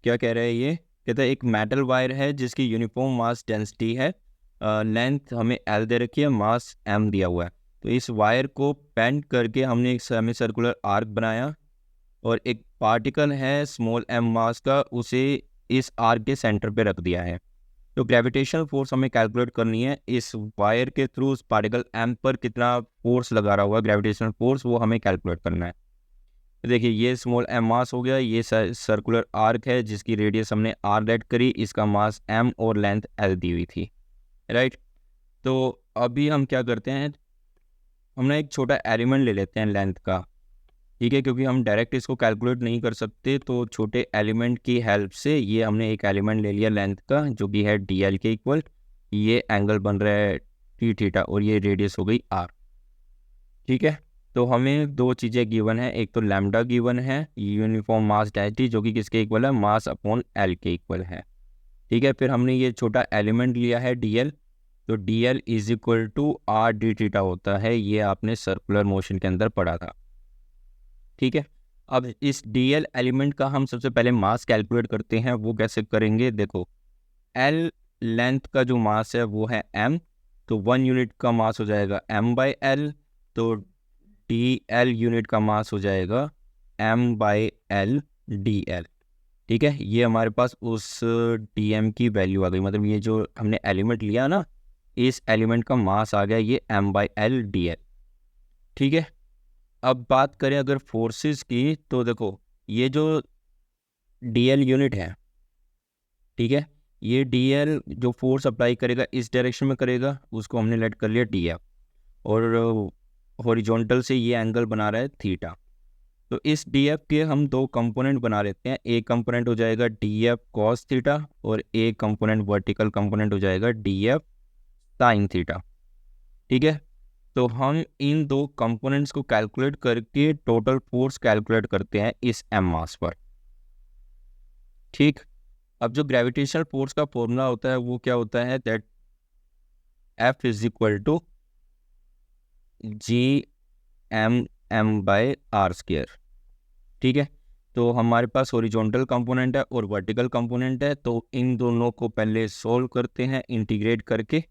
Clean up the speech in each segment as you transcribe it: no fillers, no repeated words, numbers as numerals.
क्या कह रहा है ये, कहता है एक मेटल वायर है जिसकी यूनिफॉर्म मास डेंसिटी है, लेंथ हमें एल दे रखी है, मास एम दिया हुआ है। तो इस वायर को बेंड करके हमने एक सेमी सर्कुलर आर्क बनाया और एक पार्टिकल है स्मॉल एम मास का, उसे इस आर्क के सेंटर पे रख दिया है। तो ग्रेविटेशनल फोर्स हमें कैलकुलेट करनी है, इस वायर के थ्रू उस पार्टिकल एम पर कितना फोर्स लगा रहा हुआ ग्रेविटेशनल फोर्स, वो हमें कैलकुलेट करना है। तो देखिए ये स्मॉल एम मास हो गया, ये सर्कुलर आर्क है जिसकी रेडियस हमने आर लेट करी, इसका मास एम और लेंथ एल दी हुई थी, राइट। तो अभी हम क्या करते हैं, हम ना एक छोटा एलिमेंट ले लेते हैं लेंथ का, ठीक है, क्योंकि हम डायरेक्ट इसको कैलकुलेट नहीं कर सकते, तो छोटे एलिमेंट की हेल्प से ये हमने एक एलिमेंट ले लिया लेंथ का जो कि है डी एल के इक्वल। ये एंगल बन रहा है टी थीटा और ये रेडियस हो गई आर, ठीक है। तो हमें दो चीज़ें गिवन है, एक तो लैम्डा गिवन है, यूनिफॉर्म मास डेंसिटी जो कि किसके इक्वल है, मास अपॉन एल के इक्वल है, ठीक है। फिर हमने ये छोटा एलिमेंट लिया है डी एल, तो d l is equal to r d theta होता है, ये आपने सर्कुलर मोशन के अंदर पढ़ा था, ठीक है। अब इस डी एल एलिमेंट का हम सबसे पहले मास कैलकुलेट करते हैं, वो कैसे करेंगे, देखो एल लेंथ का जो मास है वो है एम, तो 1 यूनिट का मास हो जाएगा एम बाई एल, तो डी एल यूनिट का मास हो जाएगा m by l d l, ठीक है। ये हमारे पास उस डी एम की वैल्यू आ गई, मतलब ये जो हमने एलिमेंट लिया ना, इस एलिमेंट का मास आ गया ये m by l d l, ठीक है। अब बात करें अगर फोर्सेस की, तो देखो ये जो डी एल यूनिट है, ठीक है, ये डी एल जो फोर्स अप्लाई करेगा इस डायरेक्शन में करेगा, उसको हमने लेट कर लिया डी एफ, और हॉरिजॉन्टल से ये एंगल बना रहा है थीटा। तो इस डी एफ के हम दो कंपोनेंट बना लेते हैं, एक कंपोनेंट हो जाएगा डी एफ कॉस थीटा और एक कंपोनेंट वर्टिकल कंपोनेंट हो जाएगा डी एफ साइन थीटा, ठीक है। तो हम इन दो कंपोनेंट्स को कैलकुलेट करके टोटल फोर्स कैलकुलेट करते हैं इस एम मास पर, ठीक। अब जो ग्रेविटेशनल फोर्स का फॉर्मूला होता है वो क्या होता है, that f is equal to G m m by r square, ठीक है। तो हमारे पास हॉरिजॉन्टल कंपोनेंट है और वर्टिकल कंपोनेंट है, तो इन दोनों को पहले सोल्व करते हैं इंटीग्रेट करके,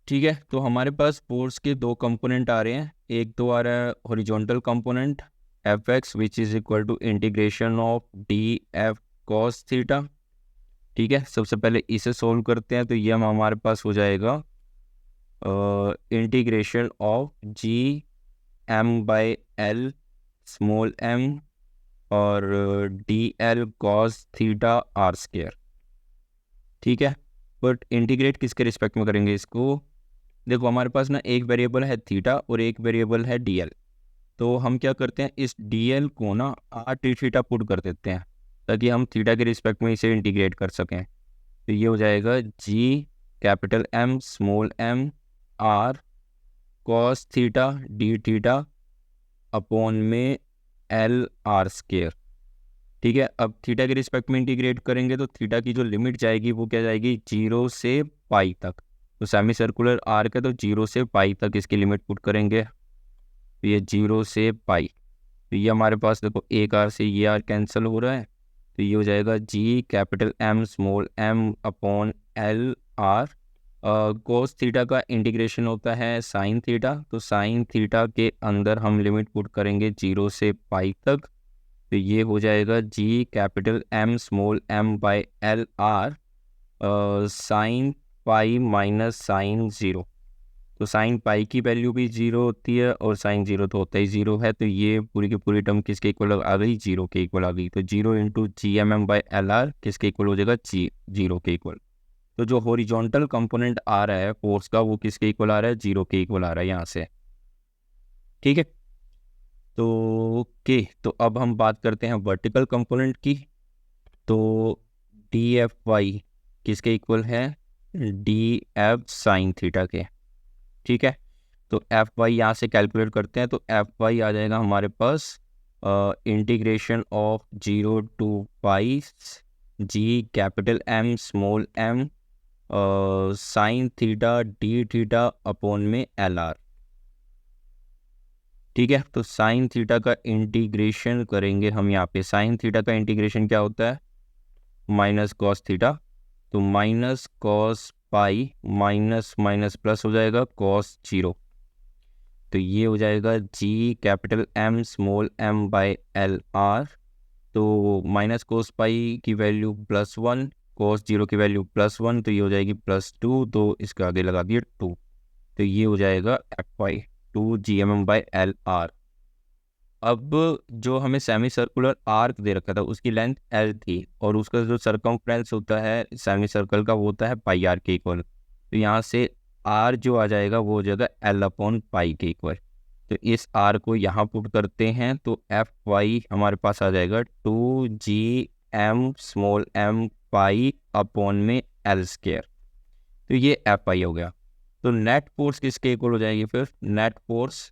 ठीक है। तो हमारे पास फोर्स के दो कंपोनेंट आ रहे हैं, एक तो आ रहा है horizontal component f x which is equal to integration of d f cos theta, ठीक है। सबसे पहले इसे सोल्व करते हैं, तो ये हमारे पास हो जाएगा integration of G M by L small m और d l cos theta r square, ठीक है। बट इंटीग्रेट किसके रिस्पेक्ट में करेंगे इसको, देखो हमारे पास ना एक वेरिएबल है थीटा और एक वेरिएबल है डी एल, तो हम क्या करते हैं इस डी एल को ना आर टी थीटा पुट कर देते हैं ताकि हम थीटा के रिस्पेक्ट में इसे इंटीग्रेट कर सकें। तो ये हो जाएगा G capital M small m r cos theta d theta upon में एल आर स्क्वायर, ठीक है। अब थीटा के रिस्पेक्ट में इंटीग्रेट करेंगे तो थीटा की जो लिमिट जाएगी वो क्या जाएगी, 0 से पाई तक। तो सेमी सर्कुलर आर्क है तो 0 से पाई तक इसकी लिमिट पुट करेंगे, तो ये 0 से पाई, तो ये हमारे पास देखो एक आर से ये आर कैंसिल हो रहा है, तो ये हो जाएगा G capital M small m upon L R. Cos theta का इंटीग्रेशन होता है साइन थीटा, तो साइन थीटा के अंदर हम लिमिट पुट करेंगे 0 से पाई तक, तो ये हो जाएगा G capital M small m by L R sine pi minus sine zero. तो साइन पाई की वैल्यू भी 0 होती है और साइन 0 तो होता ही 0 है, तो ये पूरी की पूरी टर्म किसके इक्वल आ गई, 0 के इक्वल आ गई। तो 0 into G m m by L r किसके इक्वल हो जाएगा, 0 के इक्वल। तो जो हॉरिजॉन्टल कंपोनेंट आ रहा है फोर्स का वो किसके इक्वल आ रहा है, 0 के इक्वल आ रहा है यहाँ से, ठीक है। तो ओके, तो अब हम बात करते हैं वर्टिकल कंपोनेंट की। तो डी एफ वाई किसके इक्वल है, डी एफ साइन थीटा के, ठीक है। तो एफ वाई यहाँ से कैलकुलेट करते हैं, तो एफ वाई आ जाएगा हमारे पास integration of 0 to pi G capital M small m sine theta d theta upon में एल आर, ठीक है। तो साइन थीटा का इंटीग्रेशन करेंगे हम यहाँ पे, साइन थीटा का इंटीग्रेशन क्या होता है, माइनस कॉस थीटा, तो minus cos pi minus minus plus हो जाएगा कॉस 0, तो ये हो जाएगा G capital M small m by L R. तो माइनस कोस पाई की वैल्यू +1, कोस 0 की वैल्यू +1, तो ये हो जाएगी +2, तो इसके आगे लगा दिया 2, तो ये हो जाएगा एफ वाई 2 GMM/L/R। अब जो हमें सेमी सर्कुलर आर्क दे रखा था उसकी लेंथ L थी, और उसका जो सरकमफ्रेंस होता है सेमी सर्कल का वो होता है पाई आर के इक्वल, तो यहाँ से R जो आ जाएगा वो हो जाएगा L/पाई के इक्वल। तो इस R को यहाँ पुट करते हैं तो एफ वाई हमारे पास आ जाएगा 2 GM पाई अपॉन में L², तो ये एफ आई हो गया। तो नेट फोर्स किसके इक्वल हो जाएगी फिर? नेट फोर्स,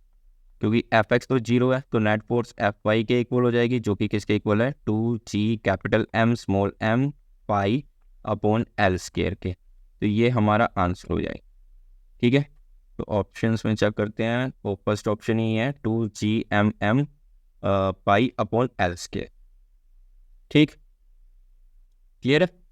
क्योंकि एफ एक्स तो 0 है, तो नेट फोर्स एफ वाई के इक्वल हो जाएगी, जो कि किसके इक्वल है? 2G capital M small m pi upon L² के। तो ये हमारा आंसर हो जाएगा। ठीक है, तो ऑप्शंस में चेक करते हैं, तो फर्स्ट ऑप्शन ही है 2GMM पाई अपॉन L²। ठीक, क्लियर है?